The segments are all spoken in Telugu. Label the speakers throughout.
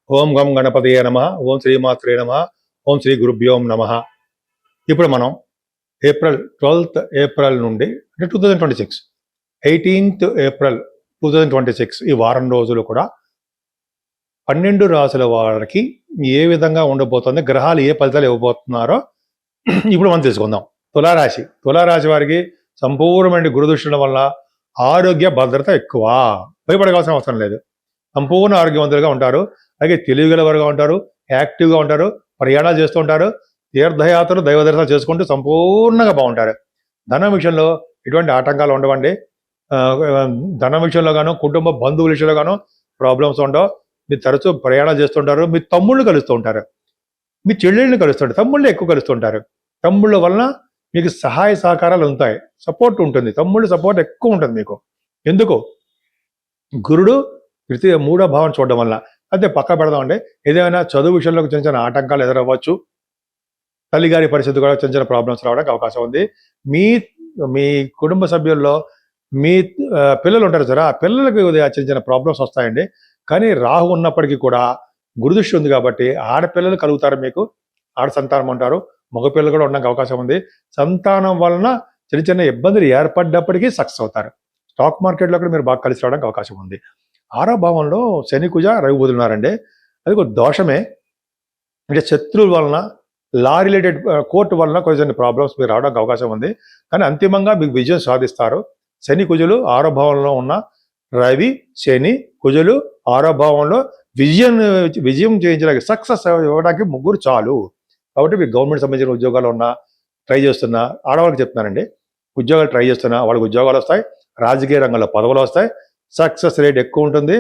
Speaker 1: ఓం గం గణపతియే నమః. ఓం శ్రీమాత్రే నమః. ఓం శ్రీ గురుభ్యోం నమః. ఇప్పుడు మనం 12th ఏప్రిల్ నుండి అంటే 2026 18th ఏప్రిల్ 2026 ఈ వారం రోజులు కూడా 12 రాశుల వారికి ఏ విధంగా ఉండబోతుంది, గ్రహాలు ఏ ఫలితాలు ఇవ్వబోతున్నారో ఇప్పుడు మనం తెలుసుకుందాం. తులారాశి వారికి సంపూర్ణమైన గురుదృష్టిల వల్ల ఆరోగ్య భద్రత ఎక్కువ, భయపడవలసిన అవసరం లేదు. సంపూర్ణ ఆరోగ్యవంతులుగా ఉంటారు. అలాగే తెలివిగలవారుగా ఉంటారు, యాక్టివ్గా ఉంటారు, ప్రయాణాలు చేస్తూ ఉంటారు, తీర్థయాత్రలు దైవ దర్శనాలు చేసుకుంటూ సంపూర్ణంగా బాగుంటారు. ధనం విషయంలో ఎటువంటి ఆటంకాలు ఉండవండి. ధనం విషయంలో గాను, కుటుంబ బంధువుల విషయంలో గాను ప్రాబ్లమ్స్ ఉండవు. మీరు తరచూ ప్రయాణాలు చేస్తుంటారు. మీ తమ్ముళ్ళు కలుస్తూ ఉంటారు, మీ చెల్లెళ్ళని కలుస్తుంటారు, తమ్ముళ్ళు ఎక్కువ కలుస్తుంటారు. తమ్ముళ్ళ వలన మీకు సహాయ సహకారాలు ఉంటాయి, సపోర్ట్ ఉంటుంది. తమ్ముళ్ళు సపోర్ట్ ఎక్కువ ఉంటుంది మీకు. ఎందుకు? గురుడు మూడో భావం చూడడం వల్ల. అదే పక్క పెడదామండి. ఏదైనా చదువు విషయంలో చిన్న చిన్న ఆటంకాలు ఎదురవ్వచ్చు. తల్లిగారి పరిస్థితి కూడా చిన్న చిన్న ప్రాబ్లమ్స్ రావడానికి అవకాశం ఉంది. మీ కుటుంబ సభ్యుల్లో మీ పిల్లలు ఉంటారు సరే, ఆ పిల్లలకి చిన్న చిన్న ప్రాబ్లమ్స్ వస్తాయండి. కానీ రాహు ఉన్నప్పటికీ కూడా గురుదృష్టి ఉంది కాబట్టి ఆడపిల్లలు కలుగుతారు. మీకు ఆడ సంతానం అంటారు, మగపిల్లలు కూడా ఉండడానికి అవకాశం ఉంది. సంతానం వలన చిన్న చిన్న ఇబ్బందులు ఏర్పడ్డప్పటికీ సక్సెస్ అవుతారు. స్టాక్ మార్కెట్లో కూడా మీరు బాగా కలిసి రావడానికి అవకాశం ఉంది. 6వ భావంలో శని కుజ రవి బుధులున్నారండి. అది ఒక దోషమే. అంటే శత్రువుల వలన, లా రిలేటెడ్ కోర్టు వలన కొన్ని ప్రాబ్లమ్స్ మీరు రావడానికి అవకాశం ఉంది. కానీ అంతిమంగా మీకు విజయం సాధిస్తారు. శని కుజులు 6వ భావంలో ఉన్న రవి, శని, కుజులు 6వ భావంలో విజయం చేయించడానికి, సక్సెస్ ఇవ్వడానికి ముగ్గురు చాలు. కాబట్టి మీకు గవర్నమెంట్ సంబంధించిన ఉద్యోగాలు ఉన్నా, ట్రై చేస్తున్నా ఆడవాళ్ళకి చెప్తున్నానండి, ఉద్యోగాలు ట్రై చేస్తున్నా వాళ్ళకి ఉద్యోగాలు వస్తాయి. రాజకీయ రంగంలో పదవులు వస్తాయి. సక్సెస్ రేట్ ఎక్కువ ఉంటుంది.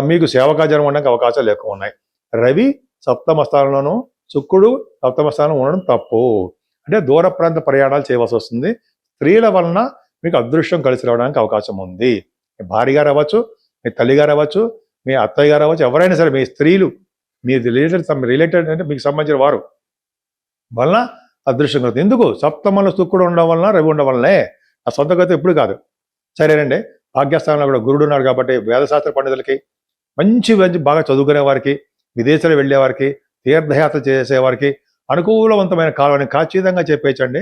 Speaker 1: మీకు సేవకాజనం ఉండడానికి అవకాశాలు ఎక్కువ ఉన్నాయి. రవి 7వ స్థానంలోనూ, శుక్రుడు 7వ స్థానంలో ఉండడం తప్పు. అంటే దూర ప్రాంత ప్రయాణాలు చేయవలసి వస్తుంది. స్త్రీల వలన మీకు అదృష్టం కలిసి రావడానికి అవకాశం ఉంది. మీ భార్య గారు అవ్వచ్చు, మీ తల్లి గారు అవ్వచ్చు, మీ అత్తయ్య గారు అవ్వచ్చు, ఎవరైనా సరే మీ స్త్రీలు, మీ రిలేటెడ్ అంటే మీకు సంబంధించిన వారు వలన అదృష్టం కలుగుతుంది. ఎందుకు? 7వ శుక్రుడు ఉండడం వలన, రవి ఉండడం వల్లనే. ఆ సొంత గతి ఎప్పుడు కాదు. సరేనండి. భాగ్యస్థానంలో కూడా గురుడు ఉన్నాడు కాబట్టి వేదశాస్త్ర పండితులకి, మంచి బాగా చదువుకునే వారికి, విదేశాలు వెళ్ళే వారికి, తీర్థయాత్ర చేసేవారికి అనుకూలవంతమైన కాలాన్ని ఖచ్చితంగా చెప్పేయచ్చండి.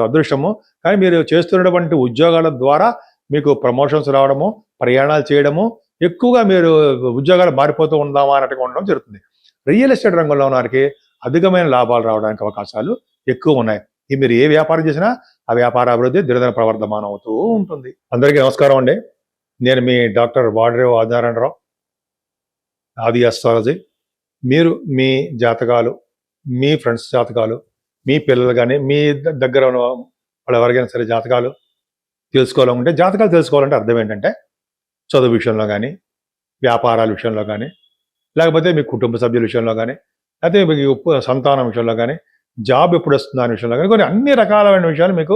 Speaker 1: అదృష్టము. కానీ మీరు చేస్తున్నటువంటి ఉద్యోగాల ద్వారా మీకు ప్రమోషన్స్ రావడము, ప్రయాణాలు చేయడము, ఎక్కువగా మీరు ఉద్యోగాలు మారిపోతూ ఉందామా అన్నట్టుగా ఉండడం జరుగుతుంది. రియల్ ఎస్టేట్ రంగంలో ఉన్న వారికి అధికమైన లాభాలు రావడానికి అవకాశాలు ఎక్కువ ఉన్నాయి. మీరు ఏ వ్యాపారం చేసినా ఆ వ్యాపార అభివృద్ధి దినదిన ప్రవర్ధమానం అవుతూ ఉంటుంది. అందరికీ నమస్కారం అండి. నేను మీ డాక్టర్ వాడరేవు ఆదినారాయణరావు, ఆది ఆస్ట్రాలజీ. మీరు మీ జాతకాలు, మీ ఫ్రెండ్స్ జాతకాలు, మీ పిల్లలు కానీ, మీ దగ్గర ఉన్న వాళ్ళు ఎవరికైనా సరే జాతకాలు తెలుసుకోవాలంటే, జాతకాలు తెలుసుకోవాలంటే అర్థం ఏంటంటే, చదువు విషయంలో కానీ, వ్యాపారాల విషయంలో కానీ, లేకపోతే మీ కుటుంబ సభ్యుల విషయంలో కానీ, లేకపోతే మీకు సంతానం విషయంలో కానీ, జాబ్ ఎప్పుడు వస్తుంది అనే విషయంలో కానీ, కొన్ని అన్ని రకాలైన విషయాలు మీకు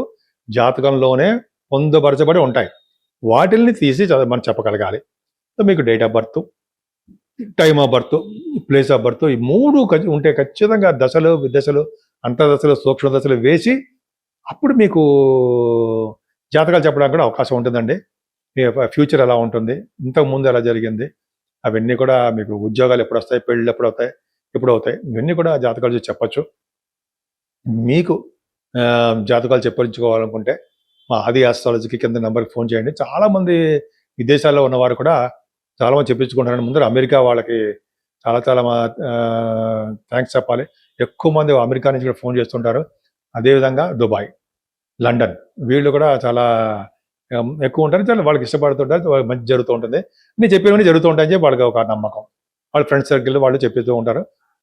Speaker 1: జాతకంలోనే పొందుపరచబడి ఉంటాయి. వాటిల్ని తీసి మనం చెప్పగలగాలి. సో మీకు date of birth, time of birth, place of birth, ఈ 3 ఉంటే ఖచ్చితంగా దశలు, విదశలు, అంతర్దశలు, సూక్ష్మ దశలు వేసి అప్పుడు మీకు జాతకాలు చెప్పడానికి కూడా అవకాశం ఉంటుందండి. మీ ఫ్యూచర్ ఎలా ఉంటుంది, ఇంతకుముందు ఎలా జరిగింది, అవన్నీ కూడా మీకు ఉద్యోగాలు ఎప్పుడు వస్తాయి, పెళ్ళిళ్ళు ఎప్పుడు అవుతాయి, ఎప్పుడు అవుతాయి, ఇవన్నీ కూడా జాతకాలు చూసి చెప్పచ్చు. మీకు జాతకాలు చెప్పించుకోవాలనుకుంటే మా ఆది ఆస్ట్రాలజీకి కింద నెంబర్కి ఫోన్ చేయండి. చాలామంది విదేశాల్లో ఉన్నవారు కూడా చాలామంది చెప్పించుకుంటారని ముందర అమెరికా వాళ్ళకి చాలా థ్యాంక్స్ చెప్పాలి. ఎక్కువ మంది అమెరికా నుంచి కూడా ఫోన్ చేస్తుంటారు. అదేవిధంగా దుబాయ్, లండన్, వీళ్ళు కూడా చాలా ఎక్కువ ఉంటారు. చాలా వాళ్ళకి ఇష్టపడుతుంటారు, మంచి జరుగుతూ ఉంటుంది. నేను చెప్పేవన్నీ జరుగుతూ ఉంటాయని చెప్పి వాళ్ళకి ఒక నమ్మకం. వాళ్ళ ఫ్రెండ్స్ సర్కిల్ వాళ్ళు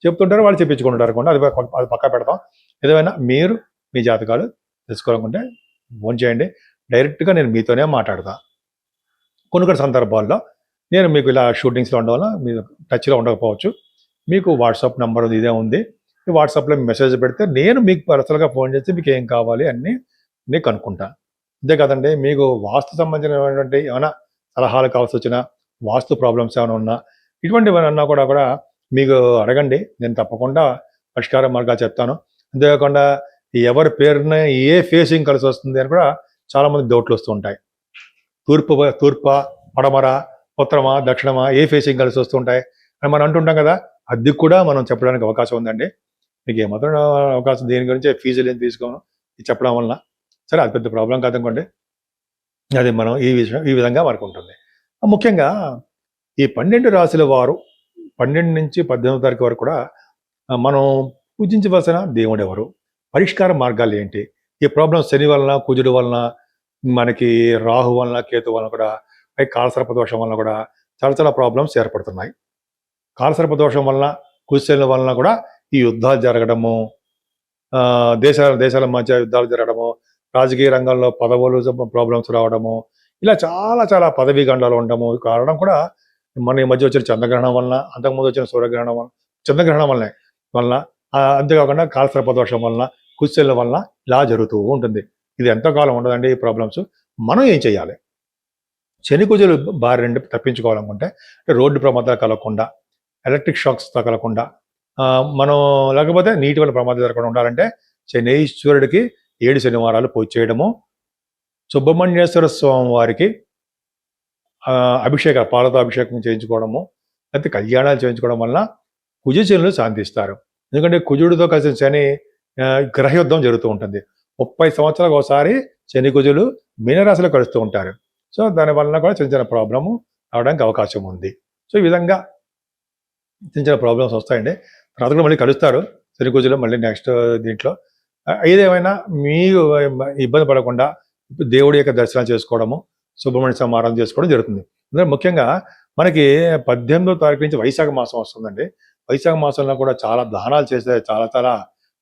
Speaker 1: చెప్తుంటారు, వాళ్ళు చెప్పించుకుంటారు. అది పక్కా పెడతాం. ఏదైనా మీరు మీ జాతకాలు తెలుసుకోవాలనుకుంటే ఫోన్ చేయండి. డైరెక్ట్గా నేను మీతోనే మాట్లాడతా. కొన్ని సందర్భాల్లో నేను మీకు ఇలా షూటింగ్స్లో ఉండడం వల్ల మీరు టచ్లో ఉండకపోవచ్చు. మీకు వాట్సాప్ నెంబర్ ఇదే ఉంది. ఈ వాట్సాప్లో మెసేజ్ పెడితే నేను మీకు పర్సనల్గా ఫోన్ చేసి మీకు ఏం కావాలి అన్నీ నేను కనుక్కుంటాను. అంతే కదండి. మీకు వాస్తు సంబంధించినటువంటి ఏమైనా సలహాలు కావాల్సి వచ్చినా, వాస్తు ప్రాబ్లమ్స్ ఏమైనా ఉన్నా, ఇటువంటివన్నా కూడా మీకు అడగండి. నేను తప్పకుండా పరిష్కార మార్గాలు చెప్తాను. అంతేకాకుండా ఎవరి పేరున ఏ ఫేసింగ్ కలిసి వస్తుంది అని కూడా చాలామంది డౌట్లు వస్తూ ఉంటాయి. తూర్పు, పడమర, ఉత్తరమా, దక్షిణమా, ఏ ఫేసింగ్ కలిసి వస్తుంటాయి అని మనం అంటుంటాం కదా. అది కూడా మనం చెప్పడానికి అవకాశం ఉందండి. మీకు ఏమాత్రం అవకాశం దేని గురించి ఫీజులు ఏం తీసుకోను ఇది చెప్పడం వలన. సరే, అది పెద్ద ప్రాబ్లం కాదనుకోండి. అది మనం ఈ విధంగా మనకు ఉంటుంది. ముఖ్యంగా ఈ 12 రాశుల వారు 12 నుంచి 18 తారీఖు వరకు కూడా మనం పూజించవలసిన దేవుడు ఎవరు, పరిష్కార మార్గాలు ఏంటి, ఈ ప్రాబ్లమ్స్ శని వలన, కుజుడు వలన, మనకి రాహు వలన, కేతు వలన కూడా, పై కాలసర్పదోషం వలన కూడా చాలా చాలా ప్రాబ్లమ్స్ ఏర్పడుతున్నాయి. కాలసర్పదోషం వలన, కుజశనుల వలన కూడా ఈ యుద్ధాలు జరగడము, దేశాల మధ్య యుద్ధాలు జరగడము, రాజకీయ రంగంలో పదవులు ప్రాబ్లమ్స్ రావడము, ఇలా చాలా చాలా పదవీ గండాలు ఉండడము కారణం కూడా మన ఈ మధ్య వచ్చిన చంద్రగ్రహణం వలన, అంతకుముందు వచ్చిన సూర్యగ్రహణం వలన, చంద్రగ్రహణం వలన అంతేకాకుండా కాలసర్పదోషం వలన, కుజశనుల వలన ఇలా జరుగుతూ ఉంటుంది. ఇది ఎంతకాలం ఉండదండి ఈ ప్రాబ్లమ్స్. మనం ఏం చేయాలి? శని కుజులు బారి నుండి తప్పించుకోవాలనుకుంటే రోడ్డు ప్రమాదాలు కలగకుండా, ఎలక్ట్రిక్ షాక్స్ తగలకుండా, మనం లేకపోతే నీటి వల్ల ప్రమాదం జరగకుండా ఉండాలంటే శనీశ్వరుడికి 7 శనివారాలు పూజ చేయడము, సుబ్రహ్మణ్యేశ్వర స్వామి వారికి పాలతో అభిషేకం చేయించుకోవడము, లేకపోతే కళ్యాణాలు చేయించుకోవడం వలన కుజశనులు శాంతిస్తారు. ఎందుకంటే కుజుడితో కలిసిన శని గ్రహయుద్ధం జరుగుతూ ఉంటుంది. 30 సంవత్సరాలకు ఒకసారి శని కుజులు మీనరాశిలో కలుస్తూ ఉంటారు. సో దాని వలన కూడా చిన్న చిన్న ప్రాబ్లము రావడానికి అవకాశం ఉంది. సో ఈ విధంగా చిన్న చిన్న ప్రాబ్లమ్స్ వస్తాయండి. తర్వాత కూడా మళ్ళీ కలుస్తారు శని కుజులు మళ్ళీ నెక్స్ట్ దీంట్లో. ఏదేమైనా మీరు ఇబ్బంది పడకుండా దేవుడి యొక్క దర్శనం చేసుకోవడము, సుబ్రహ్మణ్య సమారాధన చేసుకోవడం జరుగుతుంది. అందులో ముఖ్యంగా మనకి 18వ తారీఖు నుంచి వైశాఖ మాసం వస్తుందండి. వైశాఖ మాసంలో కూడా చాలా దానాలు చేస్తే చాలా చాలా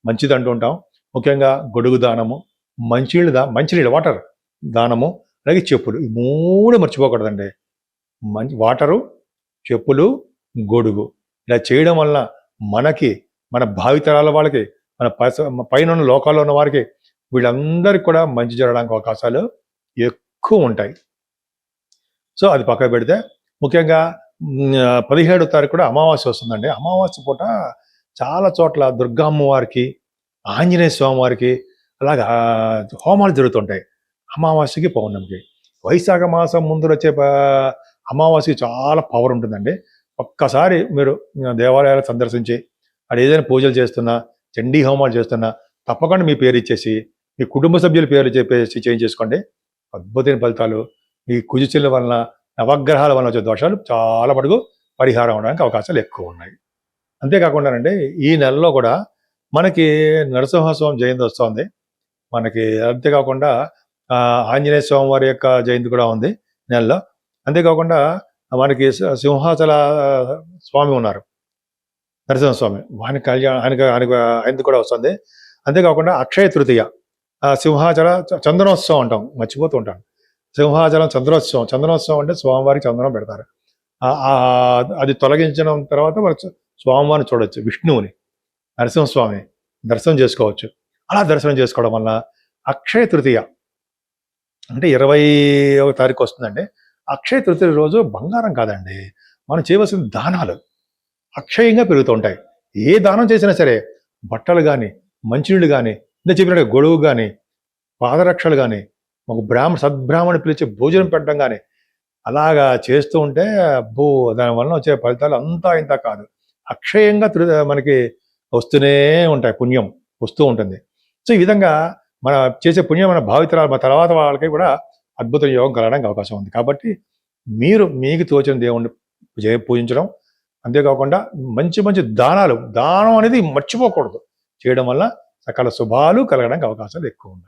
Speaker 1: మంచిది అంటుంటాం. ముఖ్యంగా గొడుగు దానము, మంచినీళ్ళు వాటర్ దానము, అలాగే చెప్పులు, ఈ 3 మర్చిపోకూడదండి. వాటరు, చెప్పులు, గొడుగు ఇలా చేయడం వల్ల మనకి, మన భావితరాల వాళ్ళకి, మన పైన ఉన్న లోకాల్లో ఉన్న వారికి, వీళ్ళందరికీ కూడా మంచి జరగడానికి అవకాశాలు ఎక్కువ ఉంటాయి. సో అది పక్కన పెడితే ముఖ్యంగా 17వ తారీఖు కూడా అమావాస్య వస్తుందండి. అమావాస్య పూట చాలా చోట్ల దుర్గా అమ్మవారికి, ఆంజనేయ స్వామి వారికి అలాగా హోమాలు జరుగుతుంటాయి అమావాస్యకి, పౌర్ణమికి. వైశాఖ మాసం ముందు వచ్చే అమావాస్యకి చాలా పవర్ ఉంటుందండి. ఒక్కసారి మీరు దేవాలయాలు సందర్శించి అక్కడ ఏదైనా పూజలు చేస్తున్నా, చండీ హోమాలు చేస్తున్నా తప్పకుండా మీ పేరు ఇచ్చేసి, మీ కుటుంబ సభ్యుల పేరు చెప్పేసి చేయించేసుకోండి. అద్భుతమైన ఫలితాలు. ఈ కుజశనుల వలన, నవగ్రహాల వలన వచ్చే దోషాలు చాలా మటుకు పరిహారం అవడానికి అవకాశాలు ఎక్కువ ఉన్నాయి. అంతేకాకుండానండి ఈ నెలలో కూడా మనకి నరసింహస్వామి జయంతి వస్తుంది మనకి. అంతేకాకుండా ఆంజనేయ స్వామి వారి యొక్క జయంతి కూడా ఉంది నెలలో. అంతేకాకుండా మనకి సింహాచల స్వామి ఉన్నారు, నరసింహస్వామి, ఆయనది కూడా వస్తుంది. అంతేకాకుండా అక్షయ తృతీయ, సింహాచల చందనోత్సవం అంటాం, మర్చిపోతూ ఉంటాను. సింహాచలం చందనోత్సవం అంటే స్వామివారికి చందనం పెడతారు. అది తొలగించిన తర్వాత మన స్వామివారిని చూడవచ్చు, విష్ణువుని, నరసింహస్వామి దర్శనం చేసుకోవచ్చు. అలా దర్శనం చేసుకోవడం వల్ల అక్షయ తృతీయ అంటే 20వ తారీఖు వస్తుందండి. అక్షయ తృతీయ రోజు బంగారం కాదండి, మనం చేయవలసిన దానాలు అక్షయంగా పెరుగుతూ ఉంటాయి. ఏ దానం చేసినా సరే, బట్టలు కానీ, మంచినీళ్ళు కానీ, నేను చెప్పినట్టు గొడుగు కానీ, పాదరక్షలు కానీ, ఒక సద్బ్రాహ్మణి పిలిచి భోజనం పెట్టడం కానీ అలాగా చేస్తూ ఉంటే అబ్బో దానివల్ల వచ్చే ఫలితాలు అంతా ఇంత కాదు, అక్షయంగా మనకి వస్తూనే ఉంటాయి, పుణ్యం వస్తూ ఉంటుంది. సో ఈ విధంగా మన చేసే పుణ్యం మన భావితరాలు, మన తర్వాత వాళ్ళకి కూడా అద్భుత యోగం కలగడానికి అవకాశం ఉంది. కాబట్టి మీకు తోచిన దేవుణ్ణి పూజించడం, అంతేకాకుండా మంచి మంచి దానం అనేది మర్చిపోకూడదు. చేయడం వల్ల సకల శుభాలు కలగడానికి అవకాశాలు ఎక్కువ ఉన్నాయి.